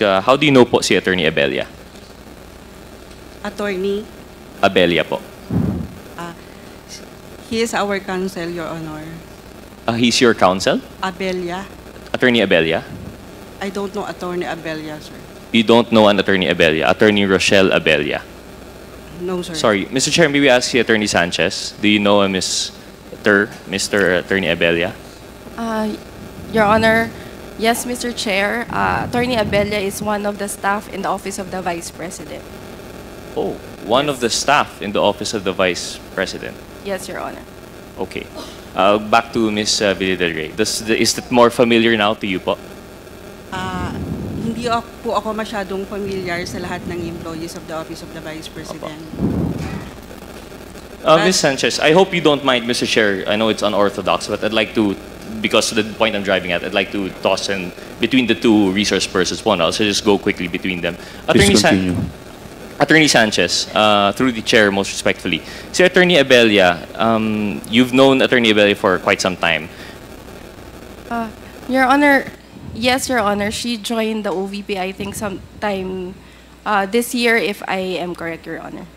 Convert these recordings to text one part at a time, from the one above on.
How do you know po si Attorney Abella? Attorney, Abella po. he is our counsel, Your Honor. He's your counsel? Abella. Attorney Abella? I don't know Attorney Abella, sir. You don't know an Attorney Abella? Attorney Rochelle Abella? No, sir. Sorry, Mr. Chair, may we ask si Attorney Sanchez? Do you know a Mr. Attorney Abella? Your Honor, yes, Mr. Chair. Attorney Abella is one of the staff in the Office of the Vice President. Oh, one of the staff in the Office of the Vice President. Yes, Your Honor. Okay. Back to Ms. Villa del Rey. Is it more familiar now to you po? Hindi po ako masyadong familiar sa lahat ng employees of the Office of the Vice President. Ms. Sanchez, I hope you don't mind, Mr. Chair. I know it's unorthodox, but I'd like to, because of the point I'm driving at, I'd like to toss in between the two resource persons. One, I'll just go quickly between them. Attorney Sanchez, through the chair, most respectfully. Si Attorney Abella, you've known Attorney Abella for quite some time. Your Honor, yes, Your Honor. She joined the OVP, I think, sometime this year, if I am correct, Your Honor.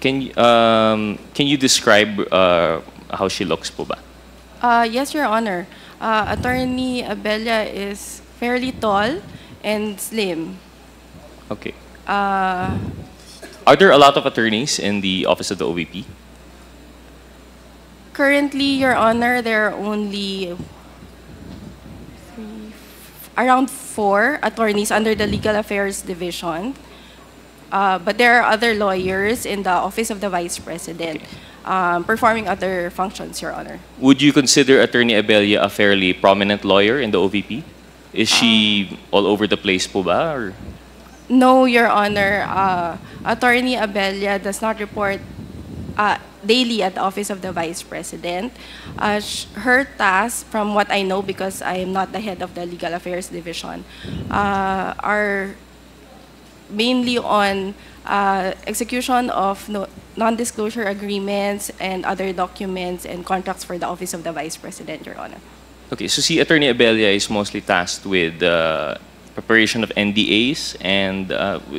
Can you describe how she looks po ba? Yes, Your Honor. Attorney Abella is fairly tall and slim. Okay. Are there a lot of attorneys in the Office of the OVP? Currently, Your Honor, there are only around 4 attorneys under the Legal Affairs Division. But there are other lawyers in the Office of the Vice President performing other functions, Your Honor. Would you consider Attorney Abella a fairly prominent lawyer in the OVP? Is she all over the place po ba? Or? No, Your Honor. Attorney Abella does not report daily at the Office of the Vice President. Her tasks, from what I know, because I am not the head of the Legal Affairs Division, are mainly on execution of non-disclosure agreements and other documents and contracts for the Office of the Vice President, Your Honor. Okay, so si Attorney Abella is mostly tasked with preparation of NDAs and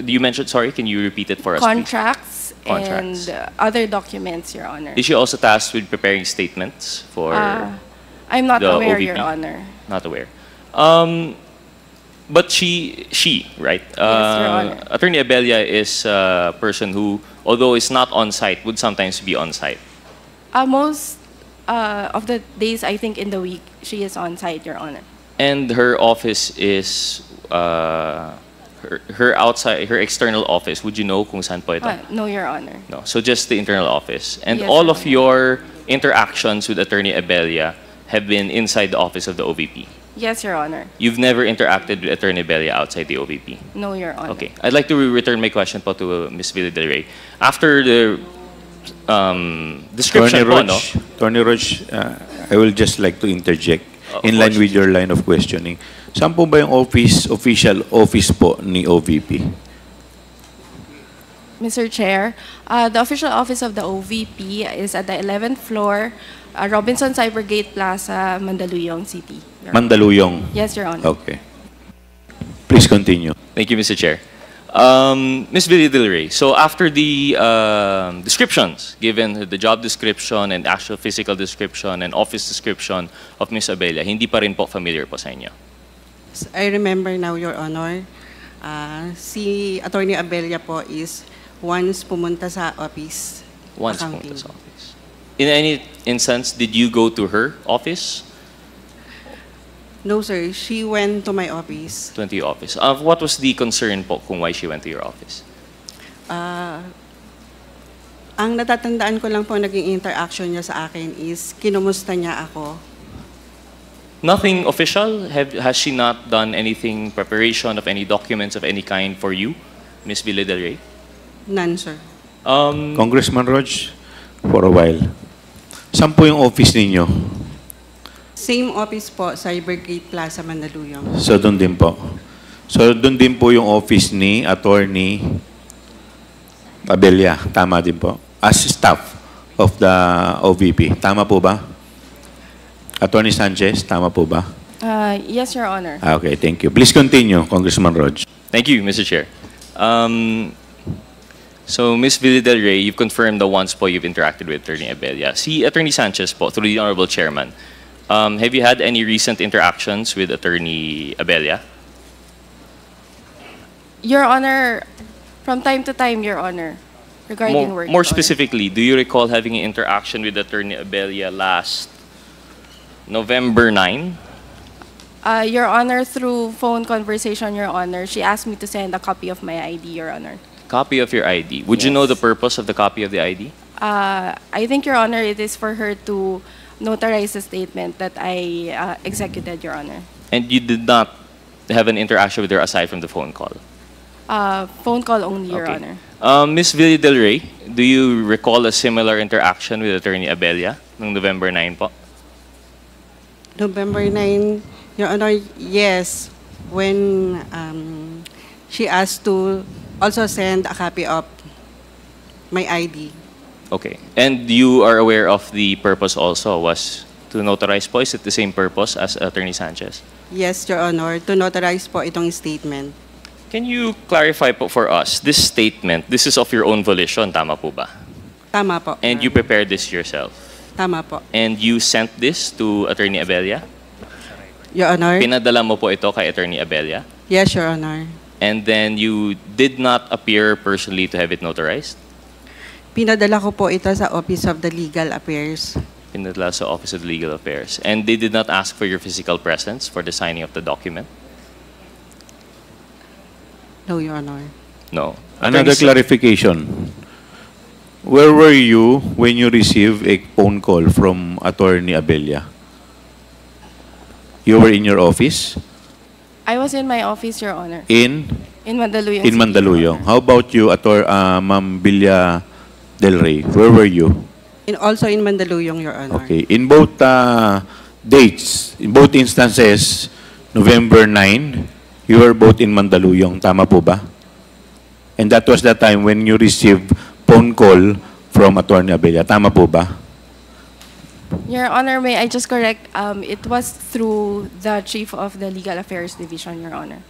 you mentioned, sorry, can you repeat it for us, contracts, please? Contracts and other documents, Your Honor. Is she also tasked with preparing statements for I'm not the aware, OVP? Your Honor. Not aware. But she, right? Yes, Your Honor. Attorney Abella is a person who, although is not on site, would sometimes be on site. Most of the days, I think, in the week, she is on site, Your Honor. And her office is her outside, her external office. Would you know kung saan po ito? No, Your Honor. No, so just the internal office. And Yes, all Your of Honor. your interactions with Attorney Abella have been inside the office of the OVP. Yes, Your Honor. You've never interacted with Attorney Abella outside the OVP. No, Your Honor. Okay, I'd like to return my question po to Ms. Villa del Rey. After the description po, no? Attorney Roch, I will just like to interject in line with your line of questioning. Saan po ba yung official office po ni OVP? Mr. Chair, the official office of the OVP is at the 11th floor, Robinson Cybergate Plaza, Mandaluyong City. Your Honor. Mandaluyong? Yes, Your Honor. Okay. Please continue. Thank you, Mr. Chair. Ms. Villa del Rey, so after the descriptions, given the job description and actual physical description and office description of Ms. Abella, hindi pa rin po familiar po sa inyo? I remember now, Your Honor, si Attorney Abella po is once pumunta sa office. Once accounting. pumunta sa office. In any instance, did you go to her office? No, sir. She went to my office. To your office. What was the concern po kung why she went to your office? Ang natatandaan ko lang po naging interaction niya sa akin is kinumusta niya ako. Nothing official? Has she not done anything, preparation of any documents of any kind for you, Ms. Villa del Rey? None, sir. Congressman Roch, for a while. Saan po yung office ninyo? Same office po, Cybergate Plaza, Mandaluyong. So, doon din po. So, doon din po yung office ni Attorney Abella. Tama din po. As staff of the OVP. Tama po ba? Attorney Sanchez, tama po ba? Yes, Your Honor. Okay, thank you. Please continue, Congressman Rog. Thank you, Mr. Chair. So, Ms. Villa Del Rey, you've confirmed the once po you've interacted with Attorney Abella. Si Attorney Sanchez po, through the Honorable Chairman, have you had any recent interactions with Attorney Abella? Your Honor, from time to time, Your Honor, regarding work. More Your Honor. specifically, do you recall having an interaction with Attorney Abella last November 9? Your Honor, through phone conversation, Your Honor, she asked me to send a copy of my ID, Your Honor. Copy of your ID. Would you know the purpose of the copy of the ID? I think, Your Honor, it is for her to notarize a statement that I executed, Your Honor. And you did not have an interaction with her aside from the phone call? Phone call only, Your Okay. Honor. Ms. Villa Del Rey, do you recall a similar interaction with Attorney Abella noong November 9 po? November 9, Your Honor, yes. When she asked to also send a copy of my ID. Okay. And you are aware of the purpose also was to notarize po? Is it the same purpose as Attorney Sanchez? Yes, Your Honor, to notarize po itong statement. Can you clarify po for us, this statement, this is of your own volition, tama po ba? Tama po. And you prepared this yourself? Tama po. And you sent this to Attorney Abella? Your Honor? Pinadala mo po ito kay Attorney Abella? Yes, Your Honor. And then you did not appear personally to have it notarized? Pinadala ko po ito sa Office of the Legal Affairs. Pinadala sa Office of Legal Affairs. And they did not ask for your physical presence for the signing of the document? No, Your Honor. No. Another clarification. Where were you when you received a phone call from Attorney Abella? You were in your office? I was in my office, Your Honor. In Mandaluyong. in City, Mandaluyong. Your Honor. How about you, Ma'am Villa Del Rey? Where were you? Also in Mandaluyong, Your Honor. Okay. In both dates, in both instances, November 9, you were both in Mandaluyong. Tama po ba? And that was the time when you received phone call from Attorney Abella. Tama po ba? Your Honor, may I just correct? It was through the Chief of the Legal Affairs Division, Your Honor.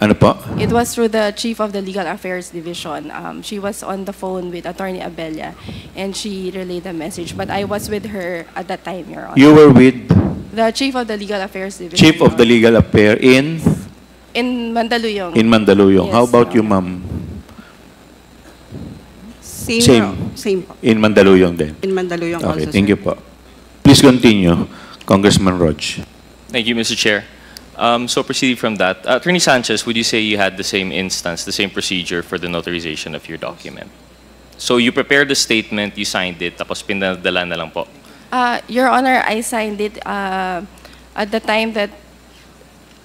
Ano po? It was through the Chief of the Legal Affairs Division. She was on the phone with Attorney Abella, and she relayed the message. But I was with her at that time, Your Honor. You were with The Chief of the Legal Affairs Division. Chief Your of the Honor. Legal Affairs In Mandaluyong. in Mandaluyong. Yes, How about you, Your Honor. ma'am? Same. Same po. In Mandaluyong din. In Mandaluyong Okay, also, thank sir. you po. Please continue, Congressman Rog. Thank you, Mr. Chair. So proceeding from that, Attorney Sanchez, would you say you had the same instance, the same procedure for the notarization of your document? So you prepared the statement, you signed it, tapos pinadala na lang po? Your Honor, I signed it at the time that,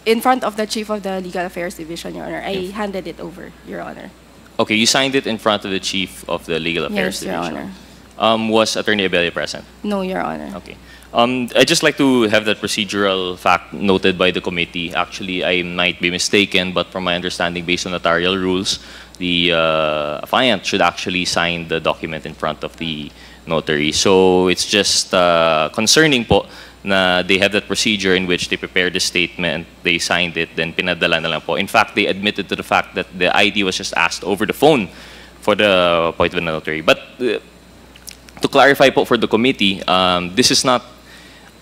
in front of the Chief of the Legal Affairs Division, Your Honor. I handed it over, Your Honor. Okay, you signed it in front of the Chief of the Legal Affairs Yes, Your Division. Honor. Was Attorney Abella present? No, Your Honor. Okay. I'd just like to have that procedural fact noted by the committee. Actually, I might be mistaken, but from my understanding, based on notarial rules, the affiant should actually sign the document in front of the notary. So it's just concerning po na they have that procedure in which they prepared the statement, they signed it, then pinadala na lang po. In fact, they admitted to the fact that the ID was just asked over the phone for the point of the notary. But to clarify po for the committee, this is not,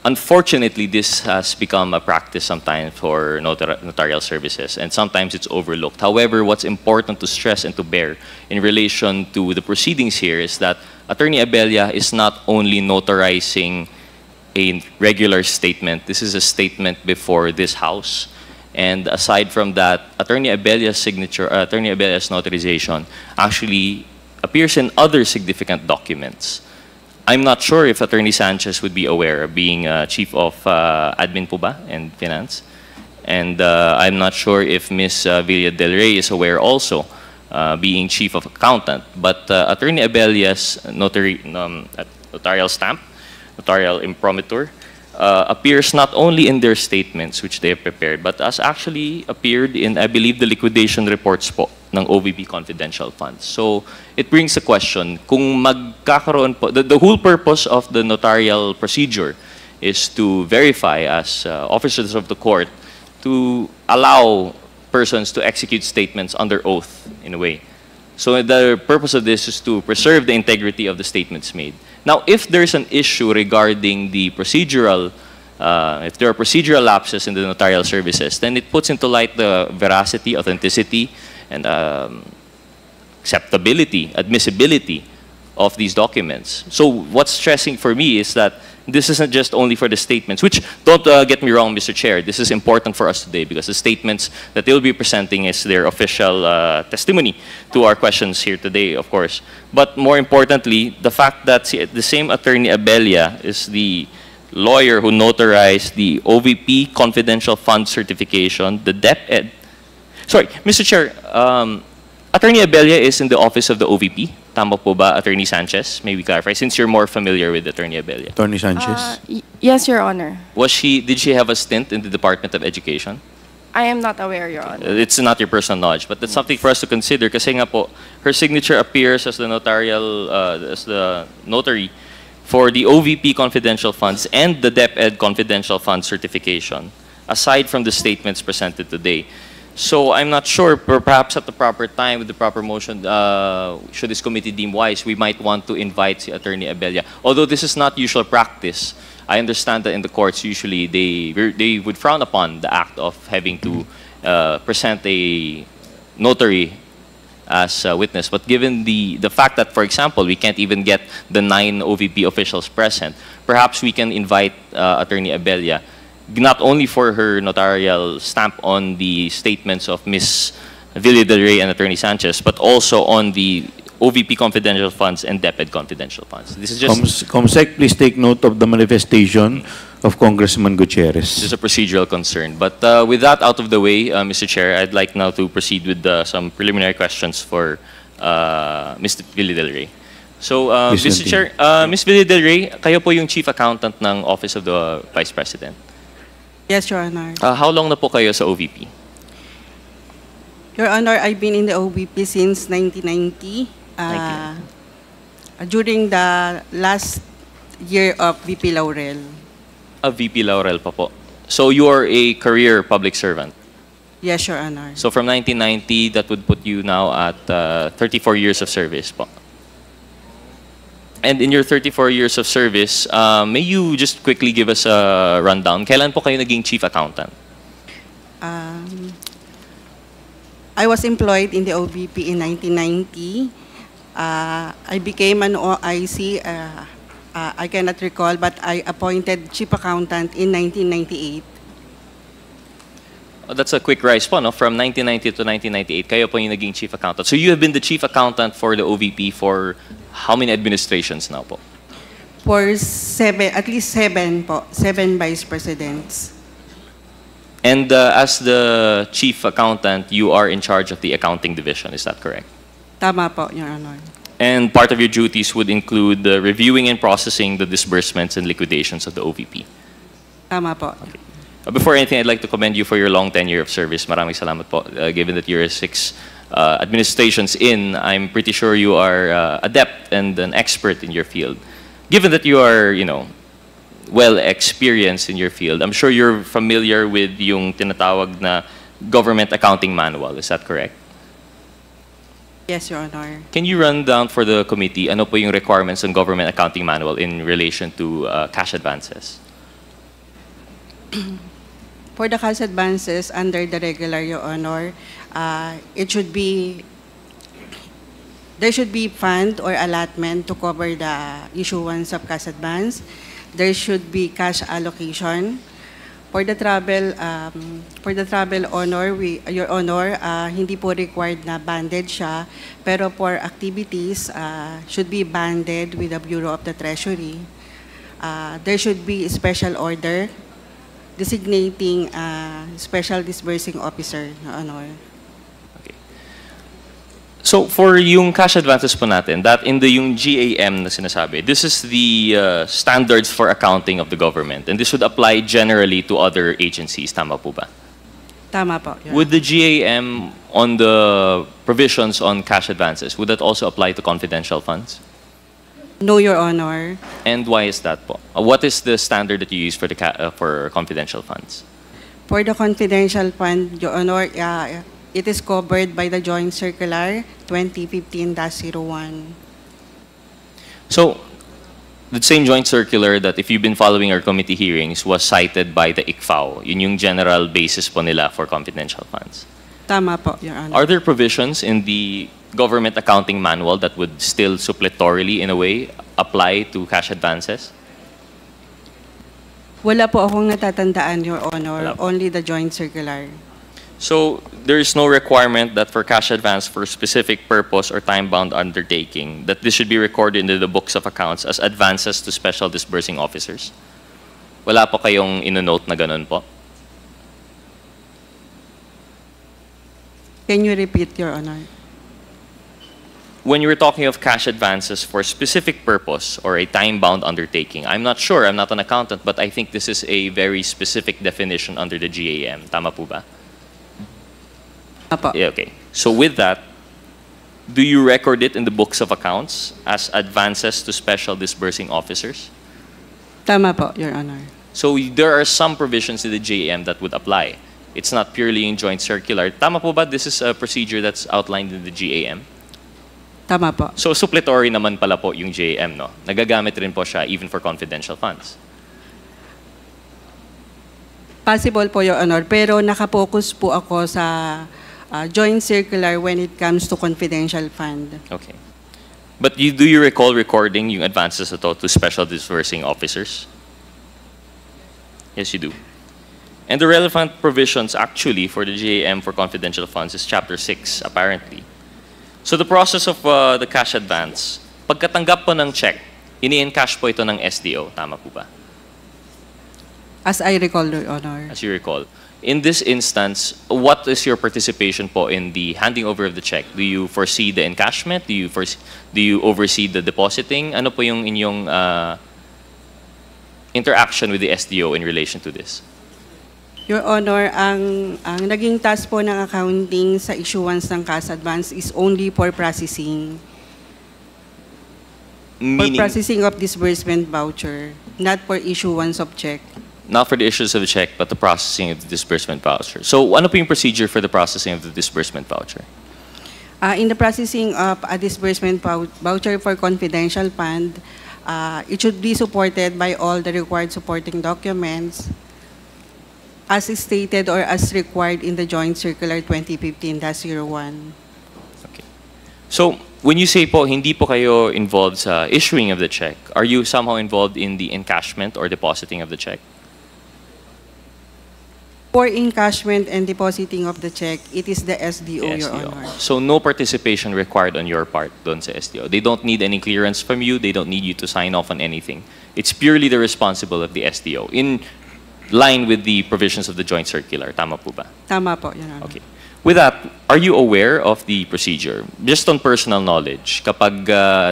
unfortunately, this has become a practice sometimes for notarial services, and sometimes it's overlooked. However, what's important to stress and to bear in relation to the proceedings here is that Attorney Abella is not only notarizing a regular statement. This is a statement before this House. And aside from that, Attorney Abella's signature, Attorney Abella's notarization actually appears in other significant documents. I'm not sure if Attorney Sanchez would be aware, being Chief of Admin po ba and Finance. And I'm not sure if Ms. Villa Del Rey is aware also, being Chief of Accountant. But Attorney Abella's notarial stamp, notarial imprimatur, appears not only in their statements, which they have prepared, but has actually appeared in, I believe, the liquidation reports po ng OVP confidential funds. So it brings a question, kung magkakaroon po, the whole purpose of the notarial procedure is to verify as officers of the court to allow persons to execute statements under oath, in a way. So the purpose of this is to preserve the integrity of the statements made. Now, if there's an issue regarding the procedural, if there are procedural lapses in the notarial services, then it puts into light the veracity, authenticity, and acceptability, admissibility of these documents. So what's stressing for me is that this isn't just only for the statements, which, don't get me wrong, Mr. Chair, this is important for us today because the statements that they'll be presenting is their official testimony to our questions here today, of course. But more importantly, the fact that the same Attorney Abella is the lawyer who notarized the OVP confidential fund certification, the DepEd. Sorry, Mr. Chair, Attorney Abella is in the office of the OVP. Tama po ba, Attorney Sanchez? May we clarify, since you're more familiar with Attorney Abella. Attorney Sanchez? Yes, Your Honor. Did she have a stint in the Department of Education? I am not aware, Your Honor. It's not your personal knowledge, but that's something for us to consider kasi nga po, her signature appears as the notary for the OVP confidential funds and the DepEd confidential fund certification, aside from the statements presented today. So I'm not sure, perhaps at the proper time, with the proper motion, should this committee deem wise, we might want to invite Attorney Abella. Although this is not usual practice, I understand that in the courts, usually they would frown upon the act of having to present a notary as a witness. But given the fact that, for example, we can't even get the 9 OVP officials present, perhaps we can invite Attorney Abella, not only for her notarial stamp on the statements of Ms. Villa Del Rey and Attorney Sanchez, but also on the OVP confidential funds and DepEd confidential funds. This is just Comsec, please take note of the manifestation of Congressman Gutierrez. this is a procedural concern. But with that out of the way, Mr. Chair, I'd like now to proceed with some preliminary questions for Ms. Villa Del Rey. So, Please Mr. Chair, Ms. Villa Del Rey, kayo po yung Chief Accountant ng Office of the Vice President. Yes, Your Honor. How long na po kayo sa OVP? Your Honor, I've been in the OVP since 1990. During the last year of VP Laurel. A VP Laurel pa po. So you are a career public servant. Yes, Your Honor. So from 1990, that would put you now at 34 years of service po. And in your 34 years of service, may you just quickly give us a rundown? Kailan po kayo naging Chief Accountant? I was employed in the OVP in 1990. I became an OIC, I cannot recall, but I appointed Chief Accountant in 1998. Oh, that's a quick rise po, no? From 1990 to 1998, kayo po yung naging Chief Accountant. So you have been the Chief Accountant for the OVP for how many administrations now po? For at least seven po, 7 Vice Presidents. And as the Chief Accountant, you are in charge of the accounting division, is that correct? Tama po, Your Honor. And part of your duties would include reviewing and processing the disbursements and liquidations of the OVP. Tama po. Okay. Before anything, I'd like to commend you for your long tenure of service. Maraming salamat po. Given that you're 6 administrations in, I'm pretty sure you are adept and an expert in your field. Given that you are, you know, well experienced in your field, I'm sure you're familiar with yung tinatawag na government accounting manual. Is that correct? Yes, Your Honor. Can you run down for the committee ano po yung requirements on government accounting manual in relation to cash advances? For the cash advances under the regular, Your Honor, there should be fund or allotment to cover the issuance of cash advance. There should be cash allocation. For the travel, Your Honor, hindi po required na banded siya, pero for activities, should be banded with the Bureau of the Treasury. There should be a special order designating special disbursing officer, Your Honor. Okay. So for yung cash advances po natin, that in the yung GAM na sinasabi, this is the standards for accounting of the government, and this would apply generally to other agencies. Tama po ba? Tama po, Your Would the GAM on the provisions on cash advances, would that also apply to confidential funds? No, Your Honor. And why is that po? What is the standard that you use for the for confidential funds? For the confidential fund, Your Honor, it is covered by the Joint Circular 2015-01. So, the same joint circular that if you've been following our committee hearings was cited by the ICFAO. Yun yung general basis po nila for confidential funds. Tama po, Your Honor. Are there provisions in the government accounting manual that would still suppletorily, in a way, apply to cash advances? Wala po akong natatandaan, Your Honor. Wala po. Only the Joint Circular. So, there is no requirement that for cash advance for specific purpose or time-bound undertaking, that this should be recorded into the books of accounts as advances to special disbursing officers? Wala po kayong inonote na ganun po? Can you repeat, Your Honor? When you were talking of cash advances for specific purpose or a time-bound undertaking, I'm not sure, I'm not an accountant, but I think this is a very specific definition under the GAM. Tama po ba? Apo. Yeah, okay. So with that, do you record it in the books of accounts as advances to special disbursing officers? Tama po, Your Honor. So there are some provisions in the GAM that would apply. It's not purely in joint circular. Tama po ba this is a procedure that's outlined in the GAM? Tama po. So suppletory naman pala po yung GAM, no? Nagagamit rin po siya even for confidential funds. Possible po, Your Honor. Pero nakapokus po ako sa joint circular when it comes to confidential fund. Okay. But do you recall recording yung advances ito to special disbursing officers? Yes, you do. And the relevant provisions actually for the GAM for confidential funds is Chapter 6, apparently. So the process of the cash advance, pagkatanggap po ng check, ini-encash po ito ng SDO. Tama po ba? As I recall, Your Honor. As you recall. In this instance, what is your participation po in the handing over of the check? Do you foresee the encashment? Do you oversee the depositing? Ano po yung inyong interaction with the SDO in relation to this? Your Honor, ang naging task po ng accounting sa issuance ng cash advance is only for processing. Meaning, For processing of disbursement voucher, not for issuance of check. not for the issuance of the check, but the processing of the disbursement voucher. So, ano po yung procedure for the processing of the disbursement voucher? In the processing of a disbursement voucher for confidential fund, it should be supported by all the required supporting documents as stated or as required in the Joint Circular 2015-01. Okay. So, when you say po, hindi po kayo involved sa issuing of the check, are you somehow involved in the encashment or depositing of the check? For encashment and depositing of the check, it is the SDO, The Your SDO. Honor. So, no participation required on your part doon sa SDO. They don't need any clearance from you. They don't need you to sign off on anything. It's purely the responsible of the SDO. In line with the provisions of the joint circular. Tama po ba? Tama po, Your Honor. Okay. With that, are you aware of the procedure? Just on personal knowledge, kapag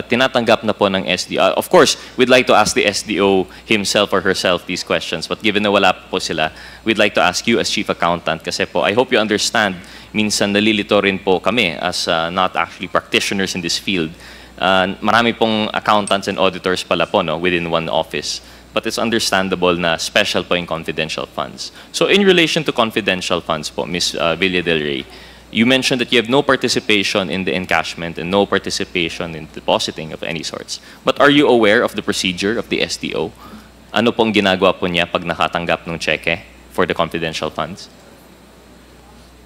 tinatanggap na po ng SDO, of course, we'd like to ask the SDO himself or herself these questions, but given na wala po sila, we'd like to ask you as Chief Accountant, kasi po, I hope you understand, minsan nalilito rin po kami as not actually practitioners in this field. Marami pong accountants and auditors pala po, no, within one office. But it's understandable na special po in confidential funds. So in relation to confidential funds po, Ms. Villa Del Rey, you mentioned that you have no participation in the encashment and no participation in depositing of any sorts. But are you aware of the procedure of the SDO? Ano pong ginagawa po niya pag nakatanggap ng cheque for the confidential funds?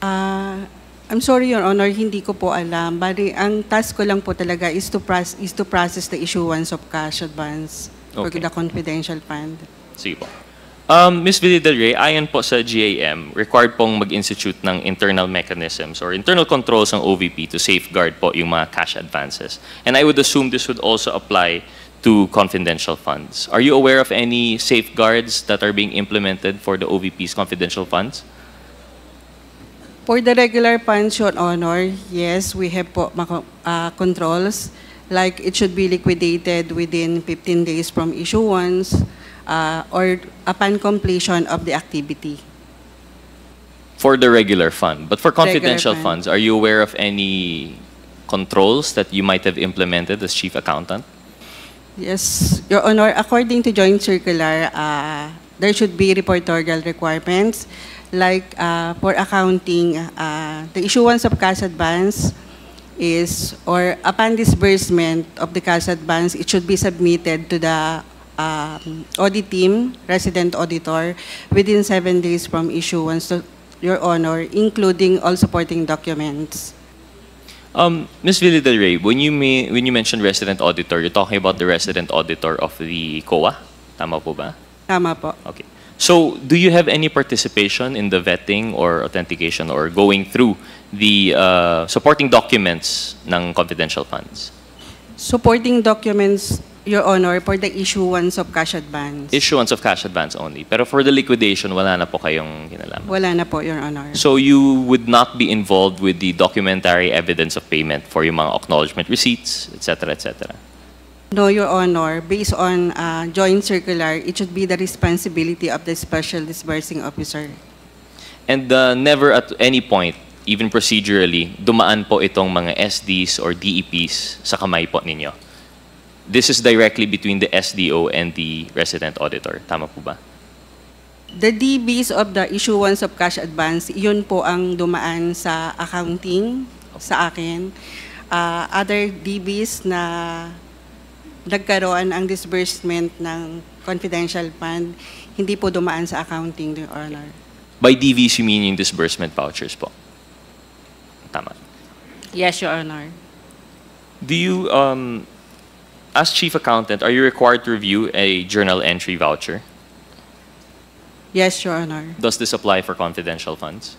I'm sorry, Your Honor, hindi ko po alam. Bali, ang task ko lang po talaga is to process the issuance of cash advance for Okay. the confidential fund. Sige po. Ms. Villa Del Rey, ayon po sa GAM, required pong mag-institute ng internal mechanisms or internal controls ng OVP to safeguard po yung mga cash advances. And I would assume this would also apply to confidential funds. Are you aware of any safeguards that are being implemented for the OVP's confidential funds? For the regular funds, Your Honor, yes, we have po controls. Like it should be liquidated within 15 days from issuance or upon completion of the activity. For the regular fund. But for confidential Regular fund. funds, are you aware of any controls that you might have implemented as Chief Accountant? Yes, Your Honor, according to Joint Circular, there should be reportorial requirements Like for accounting, the issuance of cash advance is, or upon disbursement of the cash advance, it should be submitted to the audit team, resident auditor, within 7 days from issuance, to Your Honor, including all supporting documents. Ms. Villa Del Rey, when you mentioned resident auditor, you're talking about the resident auditor of the COA? Tama po ba? Tama po. Okay. So, do you have any participation in the vetting or authentication or going through the supporting documents ng confidential funds? Supporting documents, Your Honor, for the issuance of cash advance. Issuance of cash advance only. Pero for the liquidation, wala na po kayong kinalaman. Wala na po, Your Honor. So you would not be involved with the documentary evidence of payment for yung mga acknowledgement receipts, etc., etc. No, Your Honor. Based on joint circular, it should be the responsibility of the special disbursing officer. And never at any point, even procedurally, dumaan po itong mga SDs or DEPs sa kamay po ninyo. This is directly between the SDO and the resident auditor. Tama po ba? The DBs of the issuance of cash advance, yun po ang dumaan sa accounting sa akin. Other DBs na nagkaroon ang disbursement ng confidential fund, hindi po dumaan sa accounting, Your Honor. By DVs, you mean yung disbursement vouchers po? Tama. Yes, Your Honor. Do you, as chief accountant, are you required to review a journal entry voucher? Yes, Your Honor. Does this apply for confidential funds?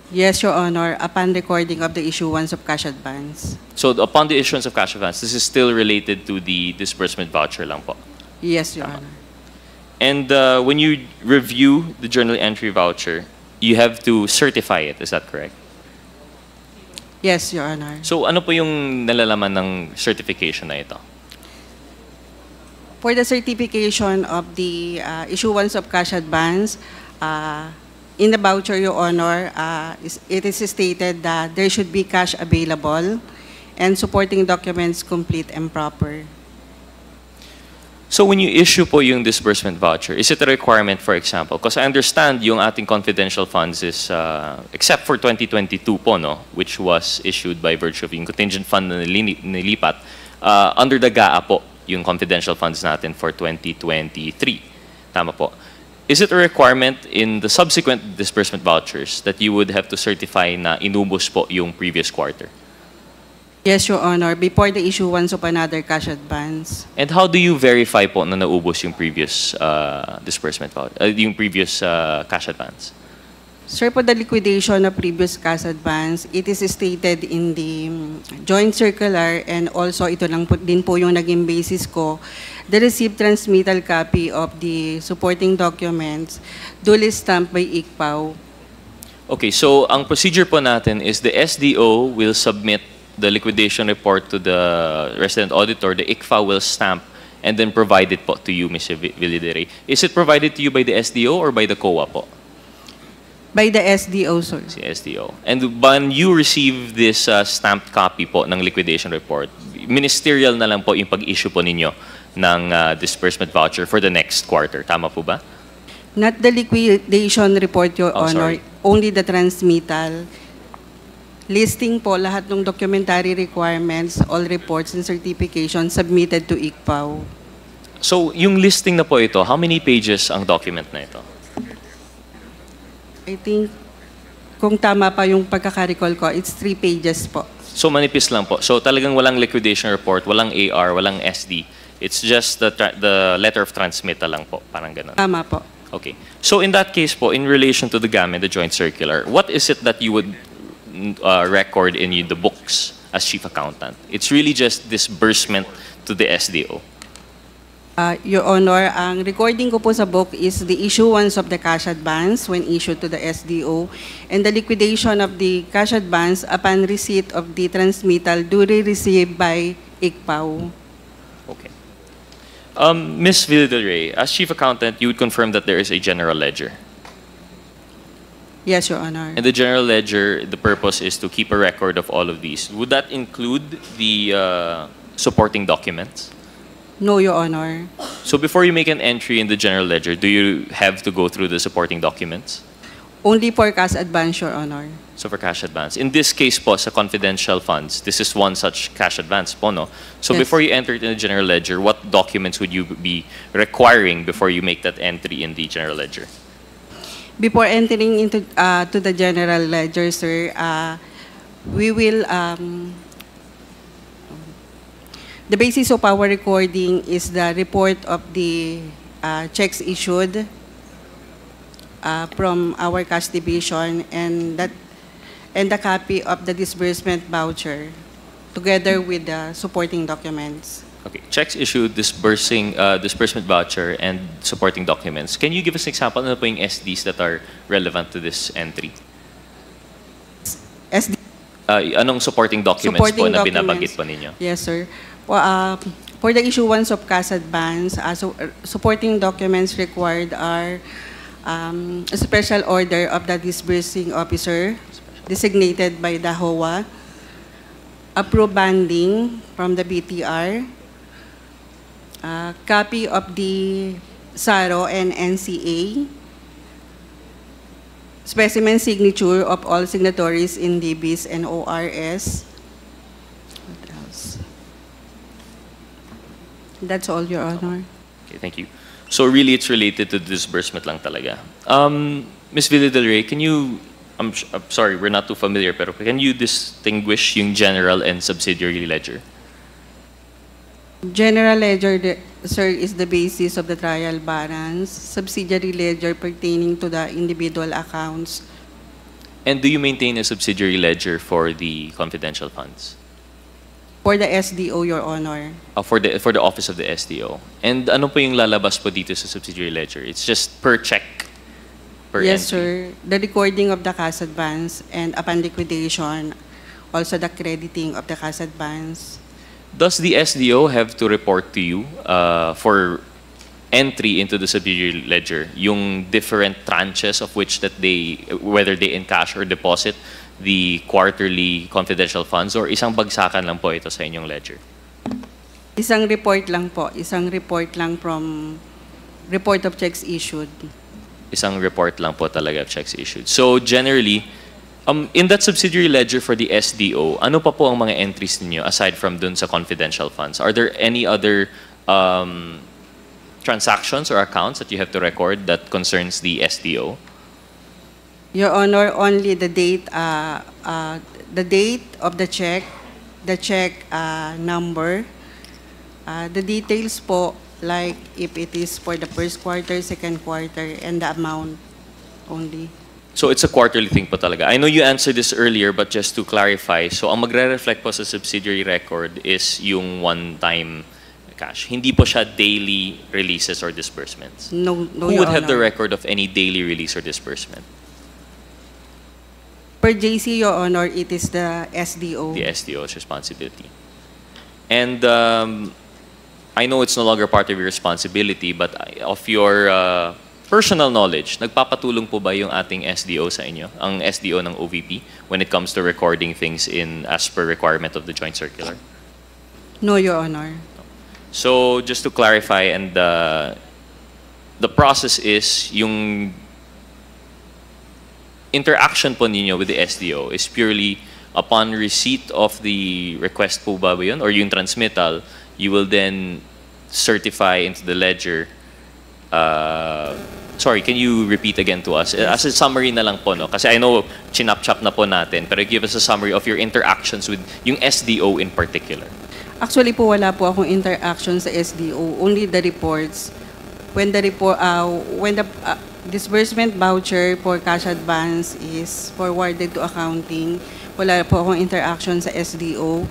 Yes, Your Honor, upon recording of the issuance of cash advance. So upon the issuance of cash advance, this is still related to the disbursement voucher lang po? Yes, Your Honor. And when you review the journal entry voucher, you have to certify it, is that correct? Yes, Your Honor. So ano po yung nalalaman ng certification na ito? For the certification of the issuance of cash advance, in the voucher, Your Honor, it is stated that there should be cash available and supporting documents complete and proper. So when you issue po yung disbursement voucher, is it a requirement, for example? Because I understand yung ating confidential funds is, except for 2022 po, no, which was issued by virtue of yung contingent fund na nilipat, under the GAA po, yung confidential funds natin for 2023. Tama po. Is it a requirement in the subsequent disbursement vouchers that you would have to certify na inubos po yung previous quarter? Yes, Your Honor, before the issuance of another cash advance. And how do you verify po na naubos yung previous disbursement voucher, yung previous cash advance? Sir, for the liquidation of previous cash advance, it is stated in the joint circular, and also ito lang po, din po yung naging basis ko, the received transmittal copy of the supporting documents duly stamped by ICPAW. Okay, so ang procedure po natin is the SDO will submit the liquidation report to the resident auditor, the ICFA will stamp, and then provide it po to you, Ms. Villadere. Is it provided to you by the SDO or by the COA po? By the SDO, sir. Si SDO. And when you receive this stamped copy po ng liquidation report, ministerial na lang po yung pag-issue po ninyo ng disbursement voucher for the next quarter. Tama po ba? Not the liquidation report, Your Honor, sorry. only the transmittal. Listing po lahat ng documentary requirements, all reports and certifications submitted to ICPAW. So, yung listing na po ito, how many pages ang document na ito? I think, kung tama pa yung pagkaka-recall ko, it's 3 pages po. So, manipis lang po. So, talagang walang liquidation report, walang AR, walang SD. It's just the letter of transmittal lang po. Parang ganun. Tama po. Okay. So, in that case po, in relation to the GAM and the joint circular, what is it that you would record in the books as chief accountant? It's really just disbursement to the SDO. Your Honor, ang recording ko po sa book is the issuance of the cash advance when issued to the SDO and the liquidation of the cash advance upon receipt of the transmittal duly received by ICPAW. Okay. Ms. Villadere, as chief accountant, you would confirm that there is a general ledger. Yes, Your Honor. And the general ledger, the purpose is to keep a record of all of these. Would that include the supporting documents? No, Your Honor. So before you make an entry in the general ledger, do you have to go through the supporting documents? Only for cash advance, Your Honor. So for cash advance. In this case po, sa confidential funds, this is one such cash advance po, no? So Yes. before you enter it in the general ledger, what documents would you be requiring before you make that entry in the general ledger? Before entering into to the general ledger, sir, we will the basis of our recording is the report of the checks issued from our cash division and the copy of the disbursement voucher together with the supporting documents. Okay, checks issued, disbursement voucher, and supporting documents. Can you give us an example ano po yung SDs that are relevant to this entry? SD Anong supporting documents po Supporting na documents. binabanggit po ninyo? Yes, sir. For the issuance of cash advance, supporting documents required are a special order of the disbursing officer designated by the HOA, approved banding from the BTR, copy of the SARO and NCA, specimen signature of all signatories in DBs and ORS. What else? That's all, Your Honor. Okay, thank you. So really, it's related to disbursement lang talaga. Ms. Villa Del Rey, can you, I'm sorry, we're not too familiar, pero can you distinguish yung general and subsidiary ledger? General ledger, sir, is the basis of the trial balance. Subsidiary ledger pertaining to the individual accounts. And do you maintain a subsidiary ledger for the confidential funds? For the SDO, Your Honor. For the office of the SDO. And ano po yung lalabas po dito sa subsidiary ledger? It's just per check, per Yes, entry. sir. The recording of the cash advance and upon liquidation, also the crediting of the cash advance. Does the SDO have to report to you for entry into the subsidiary ledger yung different tranches of which that whether they encash or deposit the quarterly confidential funds, or isang bagsakan lang po ito sa inyong ledger? Isang report lang po. Isang report lang from report of checks issued. Isang report lang po talaga of checks issued. So generally, in that subsidiary ledger for the SDO, ano pa po ang mga entries ninyo aside from dun sa confidential funds? Are there any other transactions or accounts that you have to record that concerns the SDO? Your Honor, only the date of the check number, the details po, like if it is for the first quarter, second quarter, and the amount only. So it's a quarterly thing po talaga. I know you answered this earlier, but just to clarify, so ang magre-reflect po sa subsidiary record is yung one-time cash. Hindi po siya daily releases or disbursements. No, Who Your would have the Honor. record of any daily release or disbursement? Per JC, Your Honor, it is the SDO. The SDO's responsibility. And I know it's no longer part of your responsibility, but of your personal knowledge, nagpapatulong po ba yung ating SDO sa inyo, ang SDO ng OVP, when it comes to recording things as per requirement of the Joint Circular? No, Your Honor. So just to clarify, and the process is yung interaction po ninyo with the SDO is purely upon receipt of the request po ba yun, or yung transmittal, you will then certify into the ledger. Sorry, can you repeat again to us? As a summary na lang po, no? Kasi I know chinap-chap na po natin, pero give us a summary of your interactions with yung SDO in particular. Actually po, wala po akong interaction sa SDO. Only the reports. When the disbursement voucher for cash advance is forwarded to accounting, wala po akong interaction sa SDO.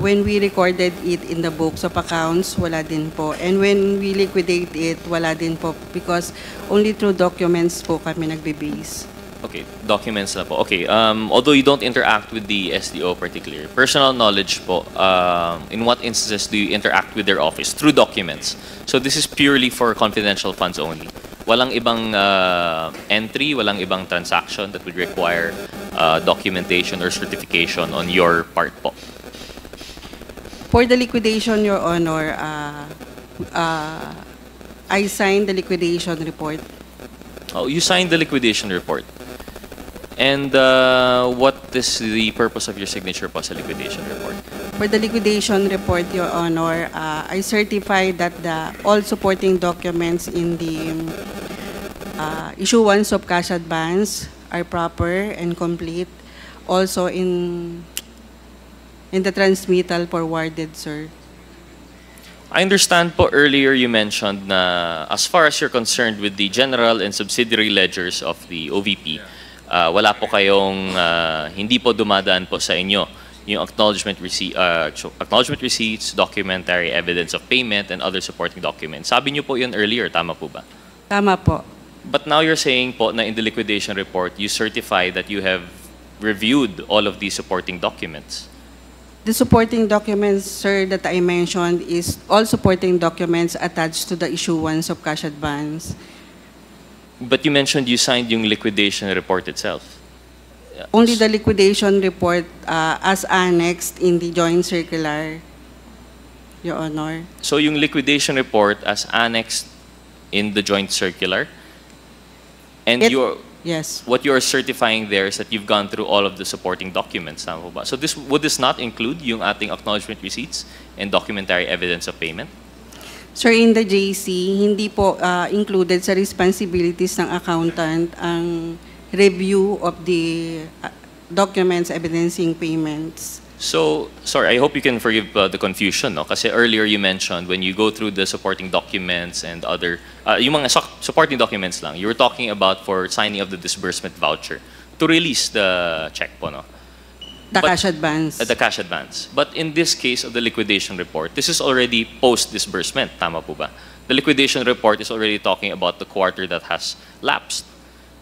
When we recorded it in the books of accounts, wala din po. And when we liquidate it, wala din po. Because only through documents po kami nagbe-base. Okay, documents na po. Okay, although you don't interact with the SDO particularly, personal knowledge po, in what instances do you interact with their office? Through documents. So this is purely for confidential funds only. Walang ibang entry, walang ibang transaction that would require documentation or certification on your part po. For the liquidation, Your Honor, I signed the liquidation report. Oh, you signed the liquidation report. And what is the purpose of your signature po sa liquidation report? For the liquidation report, Your Honor, I certify that all supporting documents in the issuance of cash advance are proper and complete. Also in the transmittal forwarded, sir. I understand po earlier you mentioned na as far as you're concerned with the general and subsidiary ledgers of the OVP, wala po kayong, hindi po dumadaan po sa inyo yung acknowledgement receipts, documentary evidence of payment, and other supporting documents. Sabi niyo po yun earlier, tama po ba? Tama po. But now you're saying po na in the liquidation report, you certify that you have reviewed all of these supporting documents. The supporting documents, sir, that I mentioned is all supporting documents attached to the issuance of cash advance. But you mentioned you signed yung liquidation report itself. Only the liquidation report as annexed in the joint circular, Your Honor. So yung liquidation report as annexed in the joint circular, and Yes. what you are certifying there is that you've gone through all of the supporting documents. Tama po ba? So would this not include yung ating acknowledgement receipts and documentary evidence of payment? Sir, in the JC, hindi po included sa responsibilities ng accountant ang review of the documents evidencing payments. So, sorry, I hope you can forgive the confusion, no? Kasi earlier you mentioned when you go through the supporting documents and other, yung mga supporting documents lang, you were talking about for signing of the disbursement voucher to release the check po, no? The cash advance. The cash advance. But in this case of the liquidation report, this is already post-disbursement, tama po ba? The liquidation report is already talking about the quarter that has lapsed.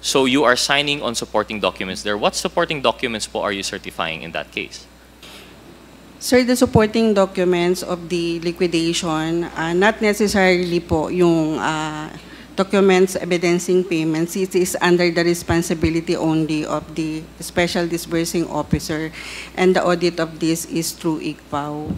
So you are signing on supporting documents there. What supporting documents po are you certifying in that case? Sir, the supporting documents of the liquidation, not necessarily po yung documents evidencing payments. It is under the responsibility only of the special disbursing officer, and the audit of this is through ICPAO.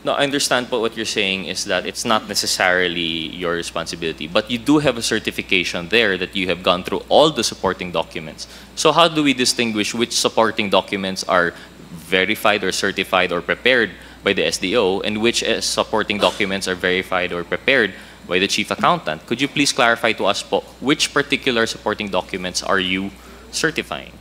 No, I understand po what you're saying is that it's not necessarily your responsibility, but you do have a certification there that you have gone through all the supporting documents. So how do we distinguish which supporting documents are verified or certified or prepared by the SDO and which supporting documents are verified or prepared by the chief accountant? Could you please clarify to us po which particular supporting documents are you certifying?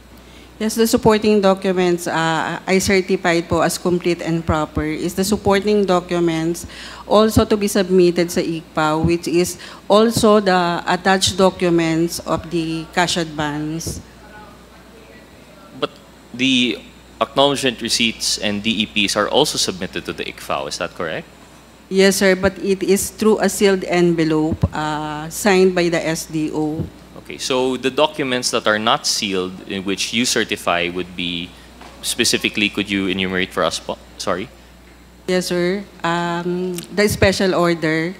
Yes, the supporting documents I certified po as complete and proper is the supporting documents also to be submitted sa ICPAO, which is also the attached documents of the cash advance. But the acknowledgement receipts and DEPs are also submitted to the ICFAO, is that correct? Yes, sir, but it is through a sealed envelope signed by the SDO. Okay, so the documents that are not sealed in which you certify would be specifically, could you enumerate for us po? Sorry? Yes, sir. The special order.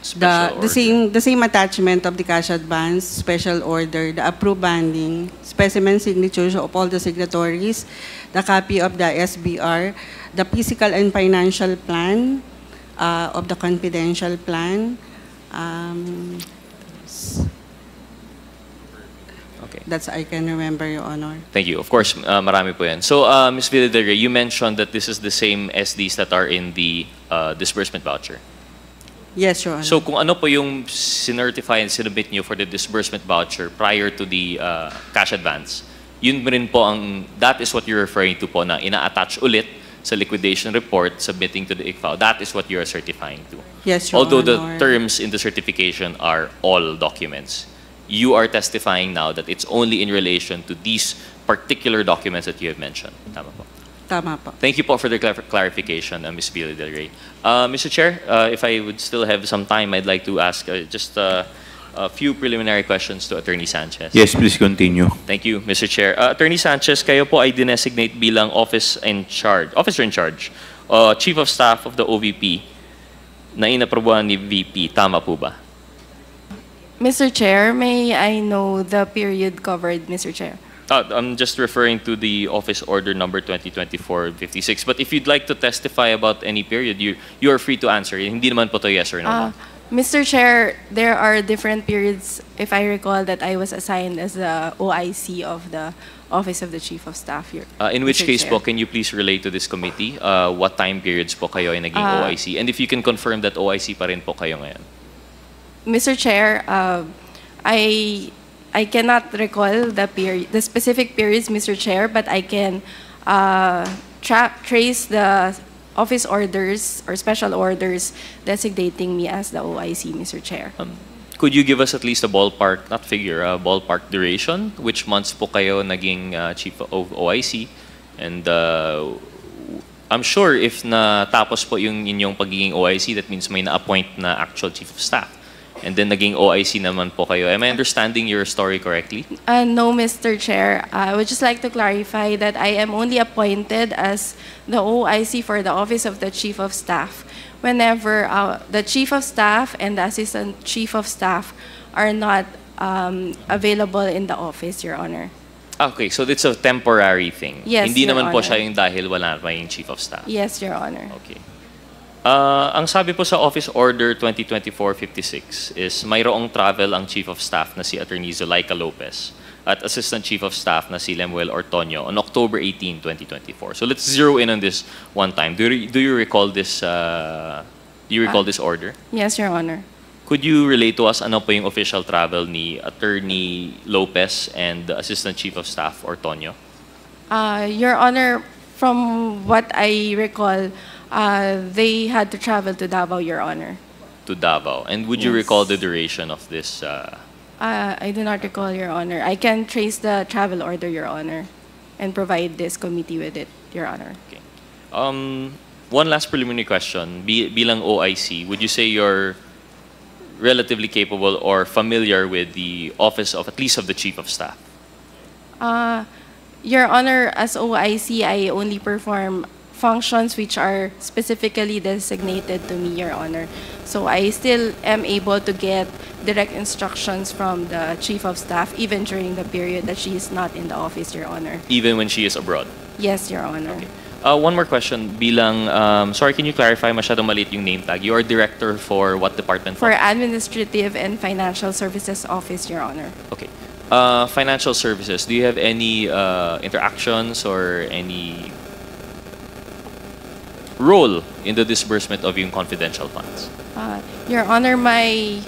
The same attachment of the cash advance, special order, the approved banding, specimen signatures of all the signatories, the copy of the SBR, the physical and financial plan of the confidential plan. Okay. That's I can remember, Your Honor. Thank you. Of course, marami po yan. So, Ms. Villadere, you mentioned that this is the same SDs that are in the disbursement voucher. Yes, Your Honor. So kung ano po yung sinertify and sinubmit nyo for the disbursement voucher prior to the cash advance, yun rin po that is what you're referring to po na ina-attach ulit sa liquidation report submitting to the ICFAO. That is what you are certifying to. Yes, Your Although Honor. the terms in the certification are all documents, you are testifying now that it's only in relation to these particular documents that you have mentioned. Tama po. Tama po. Thank you po for the clarification, Ms. Villa Del Rey. Mr. Chair, if I would still have some time, I'd like to ask just a few preliminary questions to Attorney Sanchez. Yes, please continue. Thank you, Mr. Chair. Attorney Sanchez, kayo po ay dinesignate bilang officer in charge, Chief of Staff of the OVP na inaprobuhan ni VP. Tama po ba? Mr. Chair, may I know the period covered, Mr. Chair? I'm just referring to the office order number 2024-56. But if you'd like to testify about any period, you are free to answer. Hindi naman po to yes or no. Mr. Chair, there are different periods, if I recall, that I was assigned as the OIC of the Office of the Chief of Staff. In which Mr. case Chair. po, can you please relate to this committee? What time periods po kayo ay naging OIC? And if you can confirm that OIC pa rin po kayo ngayon. Mr. Chair, I cannot recall the specific periods, Mr. Chair, but I can trace the office orders or special orders designating me as the OIC, Mr. Chair. Could you give us at least a ballpark, not figure, a ballpark duration? Which months po kayo naging chief of OIC? And I'm sure if natapos po yung inyong pagiging OIC, that means may na-appoint na actual chief of staff. And then naging OIC naman po kayo. Am I understanding your story correctly? No, Mr. Chair. I would just like to clarify that I am only appointed as the OIC for the Office of the Chief of Staff whenever the Chief of Staff and the Assistant Chief of Staff are not available in the office, Your Honor. Okay, so it's a temporary thing. Yes, Hindi Your naman po Honor. siya yung dahil wala pa yung Chief of Staff. Yes, Your Honor. Okay. Ang sabi po sa Office Order 2024-56 is mayroong travel ang Chief of Staff na si Attorney Zuleika Lopez at Assistant Chief of Staff na si Lemuel Ortonio on October 18, 2024. So let's zero in on this one time. Do you recall this? This order? Yes, Your Honor. Could you relate to us ano po yung official travel ni Attorney Lopez and the Assistant Chief of Staff Ortonio? Your Honor, from what I recall, they had to travel to Davao, Your Honor. To Davao. And would you Yes. recall the duration of this? I do not recall, Your Honor. I can trace the travel order, Your Honor, and provide this committee with it, Your Honor. Okay. One last preliminary question. Bilang OIC, would you say you're relatively capable or familiar with the office of at least of the Chief of Staff? Your Honor, as OIC, I only perform functions which are specifically designated to me, Your Honor. So I still am able to get direct instructions from the Chief of Staff even during the period that she is not in the office, Your Honor. Even when she is abroad? Yes, Your Honor. Okay. One more question. Bilang, sorry, can you clarify? Masyadong maliit yung name tag. You are director for what department? For Administrative and Financial Services Office, Your Honor. Okay. Financial services, do you have any interactions or any role in the disbursement of yung confidential funds? Your Honor, my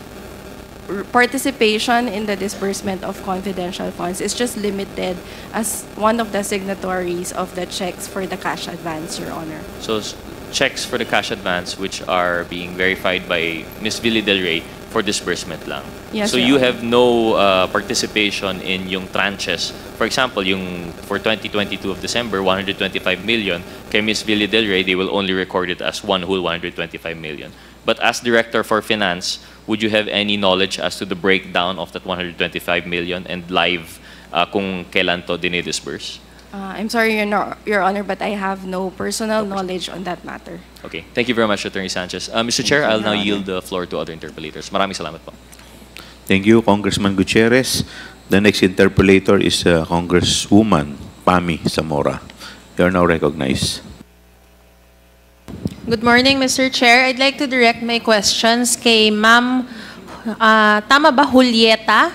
participation in the disbursement of confidential funds is just limited as one of the signatories of the checks for the cash advance, Your Honor. So checks for the cash advance which are being verified by Ms. Villy Del Rey for disbursement lang. Yes, so Your you Honor. have no participation in yung tranches. For example, yung for 2022 of December, 125 million, kay Ms. Villy Del Rey, they will only record it as one whole 125 million. But as Director for Finance, would you have any knowledge as to the breakdown of that 125 million and live kung kailan to dinidisburse? I'm sorry, Your Honor, but I have no personal knowledge on that matter. Okay. Thank you very much, Attorney Sanchez. Mr. Chair, I'll now yield the floor to other interpellators. Maraming salamat po. Thank you, Congressman Gutierrez. The next interpolator is Congresswoman Pami Zamora. You are now recognized. Good morning, Mr. Chair. I'd like to direct my questions kay Ma'am, tama ba, Julieta?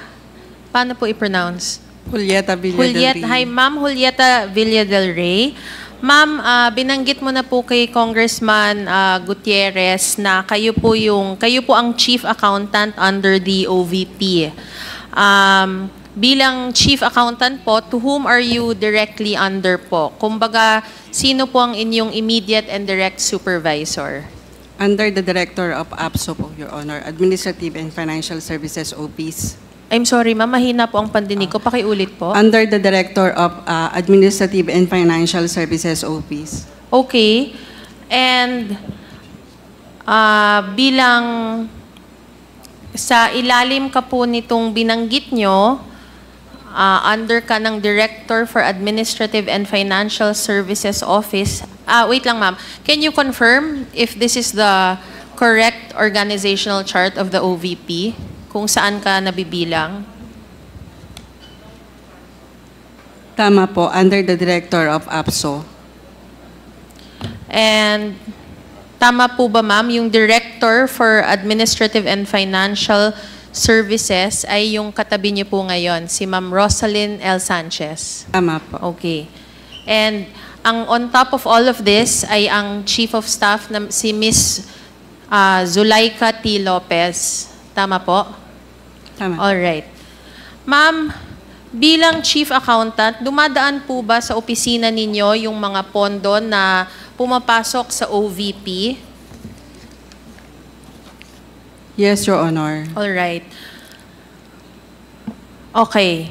Paano po i-pronounce? Julieta Villa del Rey. Hi, Ma'am Julieta Villa del Rey. Ma'am, binanggit mo na po kay Congressman Gutierrez na kayo po ang Chief Accountant under the OVP. Bilang Chief Accountant po, to whom are you directly under po? Kumbaga, sino po ang inyong immediate and direct supervisor? Under the Director of APSO po, Your Honor, Administrative and Financial Services OPs. I'm sorry, ma'am, mahina po ang pandinig ko. Pakiulit po. Under the Director of Administrative and Financial Services OPs. Okay. And bilang sa ilalim ka po nitong binanggit nyo, under ka ng Director for Administrative and Financial Services Office. Wait lang, ma'am. Can you confirm if this is the correct organizational chart of the OVP? Kung saan ka nabibilang? Tama po, under the Director of APSO. And Tama po ba, ma'am? Yung Director for Administrative and Financial Services ay yung katabi niyo po ngayon, si Ma'am Rosalyn L. Sanchez. Tama po. Okay. And ang on top of all of this ay ang Chief of Staff na si Miss Zulaika T. Lopez. Tama po? Tama. All right. Ma'am, bilang Chief Accountant, dumadaan po ba sa opisina ninyo yung mga pondo na pumapasok sa OVP? Yes, Your Honor. All right. Okay.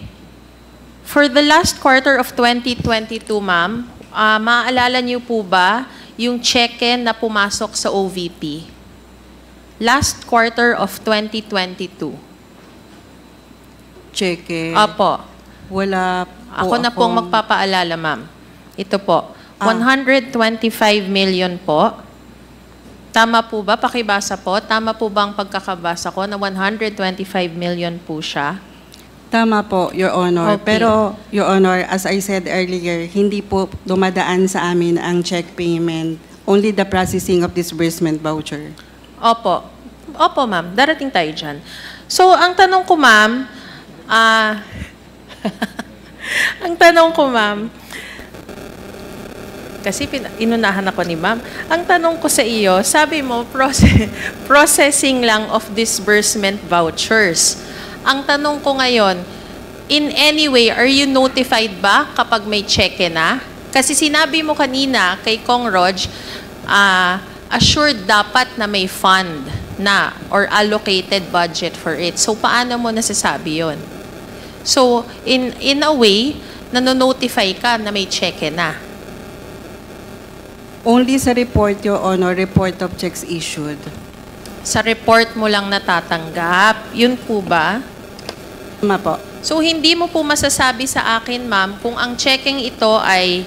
For the last quarter of 2022, ma'am, maaalala niyo po ba yung cheque na pumasok sa OVP? Last quarter of 2022. Cheque. Apo. Wala po Ako na pong akong- magpapaalala, ma'am. Ito po. 125 million po. Tama po ba? Pakibasa po. Tama po ba ang pagkakabasa ko na 125 million po siya? Tama po, Your Honor. Okay. Pero, Your Honor, as I said earlier, hindi po dumadaan sa amin ang check payment. Only the processing of disbursement voucher. Opo. Opo, ma'am. Darating tayo dyan. So, ang tanong ko, ma'am, ang tanong ko, ma'am, kasi inunahan ako ni ma'am. Ang tanong ko sa iyo, sabi mo, processing lang of disbursement vouchers. Ang tanong ko ngayon, in any way, are you notified ba kapag may cheque na? Kasi sinabi mo kanina kay Kong Rog, assured dapat na may fund na or allocated budget for it. So, paano mo nasasabi yon? So, in a way, nanonotify ka na may cheque na. Only sa report, Your Honor, report of checks issued. Sa report mo lang natatanggap. Yun po ba? Tama po. So, hindi mo po masasabi sa akin, ma'am, kung ang checking ito ay,